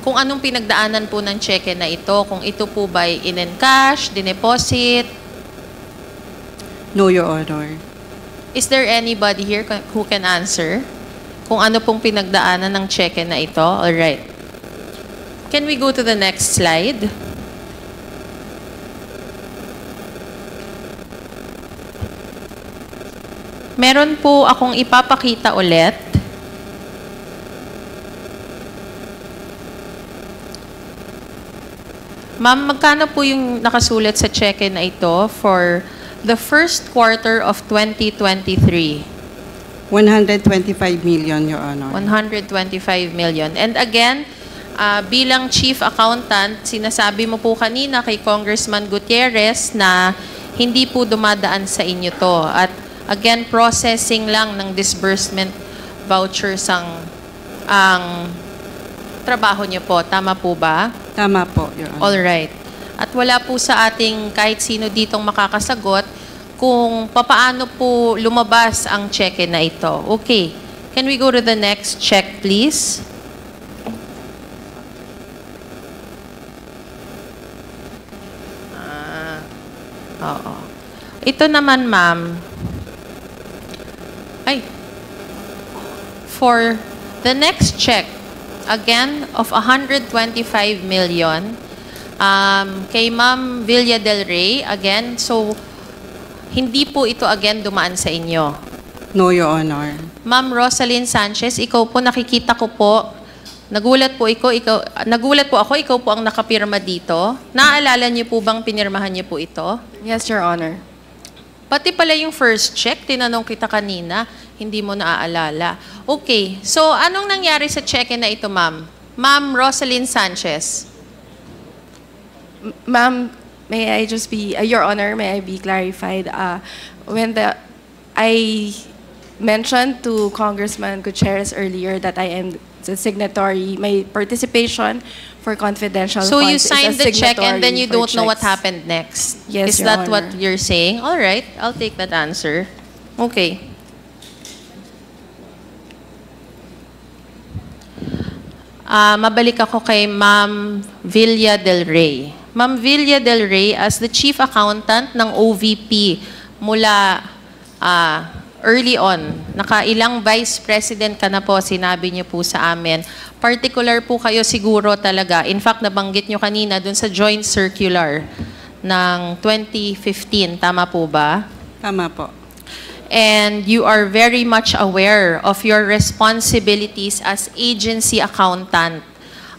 kung anong pinagdaanan po ng cheque na ito, kung ito po ba ay in-encash, dineposit. No, Your Honor. Is there anybody here who can answer? Kung ano pong pinagdaanan ng cheque na ito? Alright. Can we go to the next slide? Meron po akong ipapakita ulit. Ma'am, magkano po yung nakasulat sa cheque na ito for the first quarter of 2023? 125 million, Your Honor. 125 million. And again, bilang Chief Accountant, sinasabi mo po kanina kay Congressman Gutierrez na hindi po dumadaan sa inyo to. At again, processing lang ng disbursement vouchers ang trabaho niyo po. Tama po ba? Tama po, Your Honor. Alright. At wala po sa ating kahit sino ditong makakasagot kung papaano po lumabas ang cheque na ito. Okay. Can we go to the next check, please? Oo. Ito naman, ma'am. For the next check, again, of 125 million, kay Ma'am Villa del Rey, again, so, hindi po ito again dumaan sa inyo. No, Your Honor. Ma'am Rosalyn Sanchez, ikaw po, nakikita ko po, nagulat po ako, ikaw po ang nakapirma dito. Naaalala niyo po bang pinirmahan niyo po ito? Yes, Your Honor. Pati pala yung first check, tinanong kita kanina, hindi mo naaalala. Okay, so anong nangyari sa cheque na ito, ma'am? Ma'am Rosalyn Sanchez. Ma'am, may I just be, Your Honor, may I be clarified? When I mentioned to Congressman Gutierrez earlier that I am the signatory, my participation for confidential So you funds is a signed the check and then you signatory don't for know what checks. happened next? Yes, Is Your that what Honor. you're saying? All right, I'll take that answer. Okay. Mabalik ako kay Ma'am Villa del Rey. Ma'am Villa del Rey, as the Chief Accountant ng OVP mula early on, nakailang Vice President ka na po, sinabi niyo po sa amin. Particular po kayo siguro talaga. In fact, nabanggit niyo kanina dun sa joint circular ng 2015. Tama po ba? Tama po. And you are very much aware of your responsibilities as agency accountant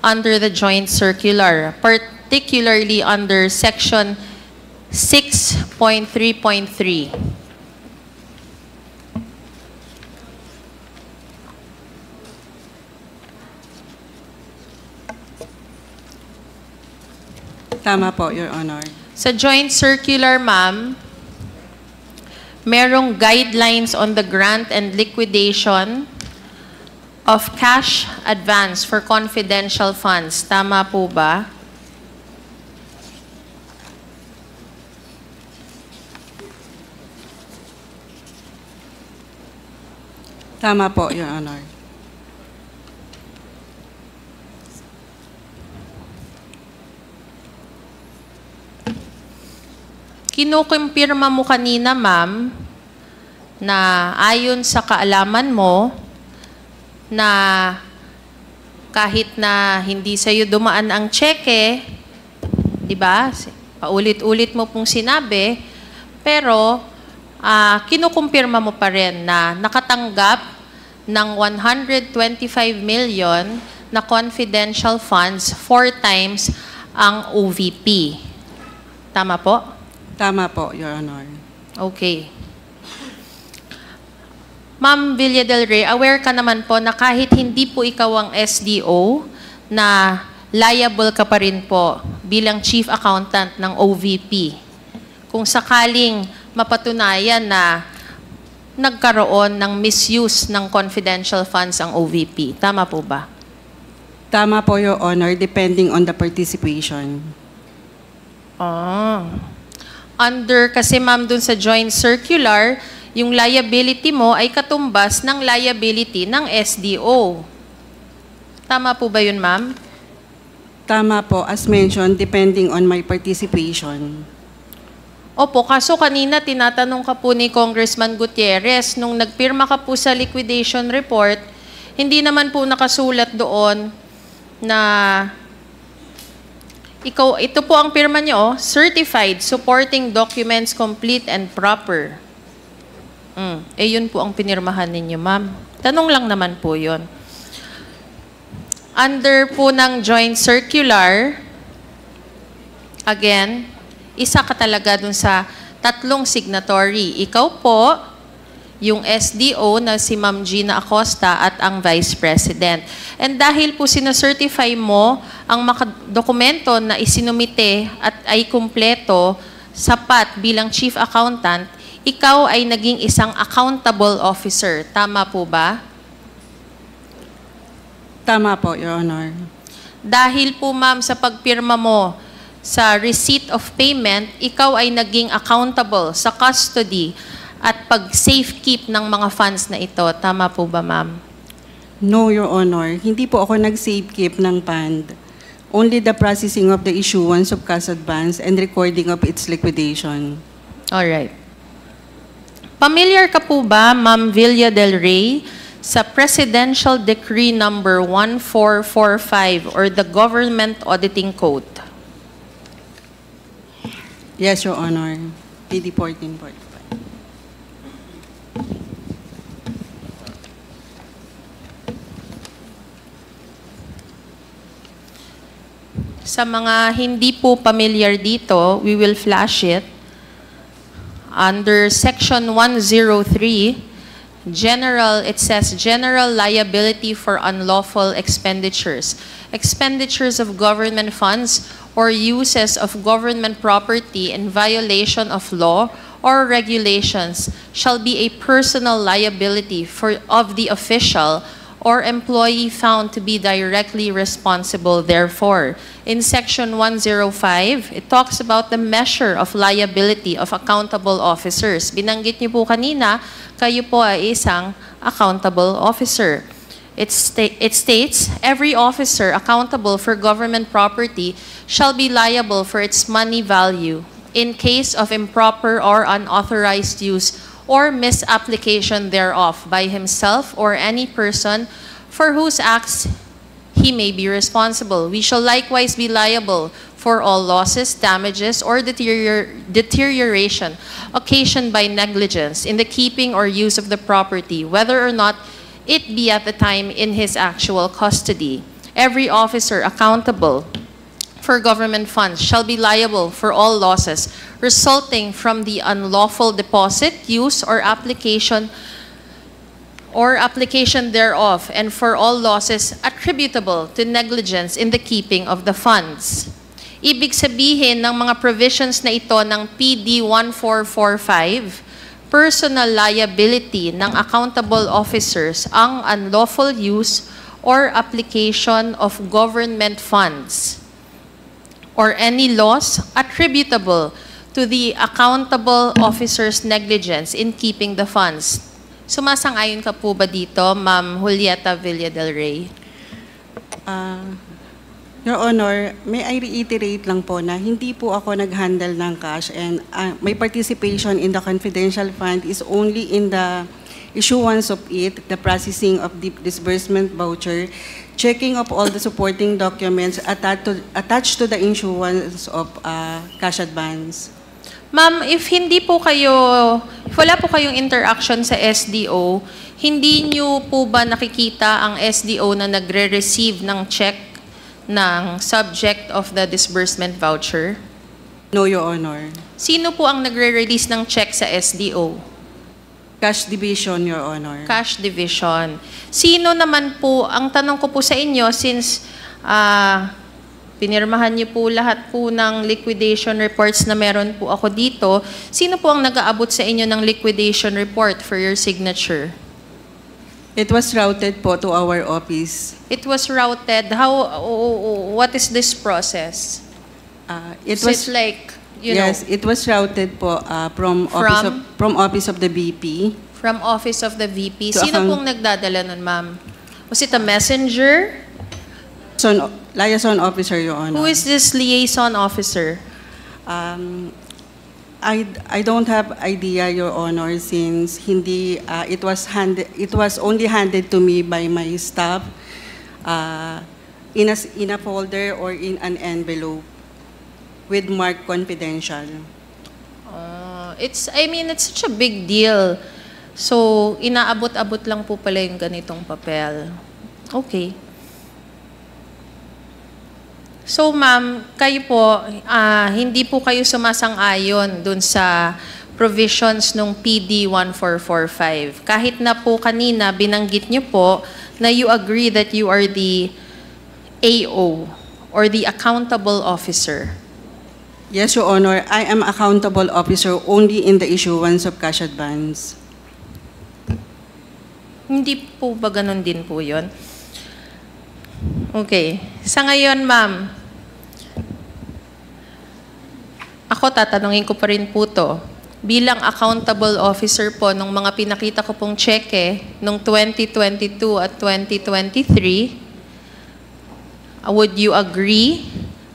under the joint circular, particularly under section 6.3.3. Tama po, Your Honor. Sa joint circular, ma'am, merong guidelines on the grant and liquidation of cash advance for confidential funds. Tama po ba? Tama po, Your Honor. Kinukumpirma mo kanina, ma'am, na ayon sa kaalaman mo, na kahit na hindi sa'yo dumaan ang tseke, di ba? Paulit-ulit mo pong sinabi, pero kinukumpirma mo pa rin na nakatanggap ng 125 million na confidential funds 4 times ang OVP. Tama po? Tama po, Your Honor. Okay. Ma'am Villa del Rey, aware ka naman po na kahit hindi po ikaw ang SDO, na liable ka pa rin po bilang Chief Accountant ng OVP. Kung sakaling mapatunayan na nagkaroon ng misuse ng confidential funds ang OVP. Tama po ba? Tama po, Your Honor, depending on the participation. Under, kasi ma'am dun sa joint circular, yung liability mo ay katumbas ng liability ng SDO. Tama po ba yun, ma'am? Tama po, as mentioned, depending on my participation. Opo, kaso kanina tinatanong ka po ni Congressman Gutierrez, nung nagpirma ka po sa liquidation report, hindi naman po nakasulat doon na ito po ang pirma niyo, certified, supporting documents complete and proper. Yun po ang pinirmahan ninyo, ma'am. Tanong lang naman po yun. Under po ng joint circular, again, isa ka talaga dun sa 3 signatory. Ikaw po, yung SDO na si Ma'am Gina Acosta at ang Vice President. And dahil po sinacertify mo ang dokumento na isinumite at ay kumpleto, sapat bilang Chief Accountant, ikaw ay naging isang accountable officer. Tama po ba? Tama po, Your Honor. Dahil po, ma'am, sa pagpirma mo sa receipt of payment, ikaw ay naging accountable sa custody at pag-safekeep ng mga funds na ito. Tama po ba, ma'am? No, Your Honor. Hindi po ako nag-safekeep ng fund. Only the processing of the issuance of cash advance and recording of its liquidation. Alright. Familiar ka po ba, Ma'am Villa del Rey, sa Presidential Decree number 1445 or the Government Auditing Code? Yes, Your Honor. PD 1445. Sa mga hindi po familiar dito, we will flash it. Under Section 103, it says general liability for unlawful expenditures. Expenditures of government funds or uses of government property in violation of law or regulations shall be a personal liability of the official or employee found to be directly responsible therefore. In Section 105, it talks about the measure of liability of accountable officers. Binanggit niyo po kanina, kayo po ay isang accountable officer. It states, every officer accountable for government property shall be liable for its money value in case of improper or unauthorized use or misapplication thereof by himself or any person for whose acts he may be responsible. We shall likewise be liable for all losses, damages, or deterioration occasioned by negligence in the keeping or use of the property, whether or not it be at the time in his actual custody. Every officer accountable for government funds shall be liable for all losses resulting from the unlawful deposit, use, or application thereof, and for all losses attributable to negligence in the keeping of the funds. Ibig sabihin ng mga provisions na ito ng PD 1445, personal liability ng accountable officers ang unlawful use or application of government funds or any loss attributable to the accountable officer's negligence in keeping the funds. Sumasang-ayon ka po ba dito, Ma'am Julieta Villa del Rey? Your Honor, may I reiterate lang po na hindi po ako nag-handle ng cash and my participation in the confidential fund is only in the issuance of it, the processing of the disbursement voucher, checking of all the supporting documents attached to the issuance of cash advance. Ma'am, if wala po kayong interaction sa SDO, hindi nyo po ba nakikita ang SDO na nagre-receive ng check ng subject of the disbursement voucher? No, Your Honor. Sino po ang nagre-release ng check sa SDO? Cash Division, Your Honor. Cash Division. Sino naman po, ang tanong ko po sa inyo, since pinirmahan niyo po lahat po ng liquidation reports na meron po ako dito, sino po ang nag-aabot sa inyo ng liquidation report for your signature? It was routed po to our office. It was routed. What is this process? It So was it's like, yes, it was routed po from office of the VP. from office of the VP. To Sino account- pong nagdadala nun, ma'am? Was it a messenger? Liaison officer, Your Honor. Who is this liaison officer? I don't have idea, Your Honor, since hindi it was only handed to me by my staff in a folder or in an envelope with marked confidential. It's such a big deal. So, inaabot-abot lang po pala yung ganitong papel. Okay. So, ma'am, kayo po, hindi po kayo sumasang-ayon dun sa provisions ng PD 1445. Kahit na po kanina, binanggit niyo po na you agree that you are the AO or the accountable officer. Yes, Your Honor, I am accountable officer only in the issuance of cash advance. Hindi po ba ganun din po yun? Okay. Sa ngayon, ma'am, ako tatanungin ko pa rin po to. Bilang accountable officer po ng mga pinakita ko pong cheque noong 2022 at 2023, would you agree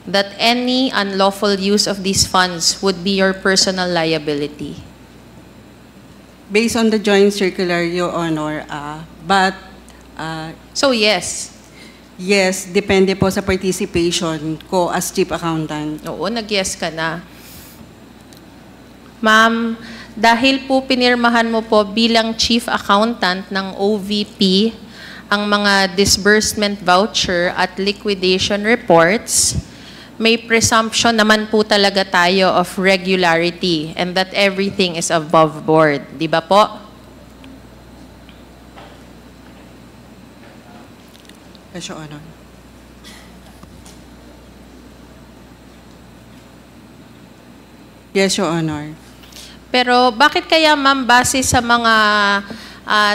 that any unlawful use of these funds would be your personal liability? Based on the joint circular, Your Honor, but So yes. yes, depende po sa participation ko as chief accountant. Oo, nag-yes ka na. Ma'am, dahil po pinirmahan mo po bilang chief accountant ng OVP ang mga disbursement voucher at liquidation reports, may presumption naman po talaga tayo of regularity and that everything is above board. Di ba po? Yes, Your Honor. Yes, Your Honor. Pero bakit kaya, ma'am, base sa mga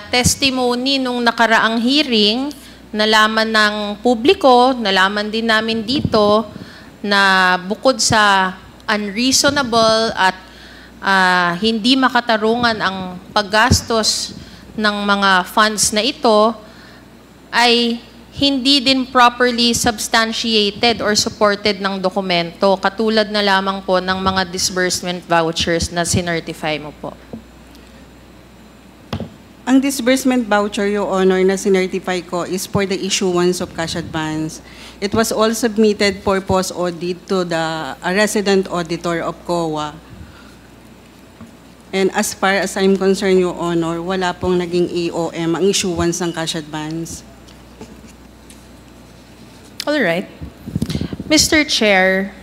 testimony nung nakaraang hearing, nalaman ng publiko, nalaman din namin dito, na bukod sa unreasonable at hindi makatarungan ang paggastos ng mga funds na ito, ay hindi din properly substantiated or supported ng dokumento, katulad na lamang po ng mga disbursement vouchers na sinertify mo po. Ang disbursement voucher, Your Honor, na sinertify ko is for the issuance of cash advance. It was all submitted for post-audit to the resident auditor of COA. And as far as I'm concerned, Your Honor, wala pong naging AOM ang issuance ng cash advance. All right. Mr. Chair,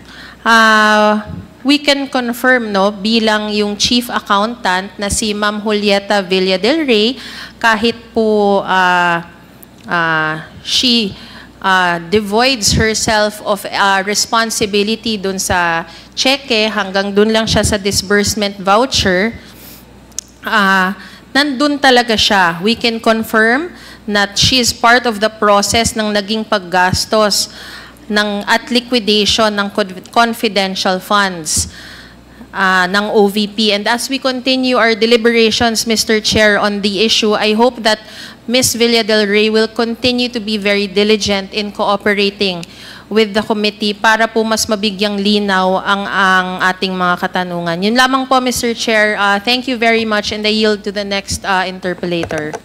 we can confirm, no, bilang yung chief accountant na si Ma'am Julieta Villa del Rey, kahit po she devoids herself of responsibility dun sa cheque, hanggang dun lang siya sa disbursement voucher, nandun talaga siya. We can confirm that she is part of the process ng naging paggastos at liquidation ng confidential funds ng OVP. And as we continue our deliberations, Mr. Chair, on the issue, I hope that Ms. Villa del Rey will continue to be very diligent in cooperating with the committee para po mas mabigyang linaw ang ating mga katanungan. Yun lamang po, Mr. Chair. Thank you very much, and I yield to the next interpellator.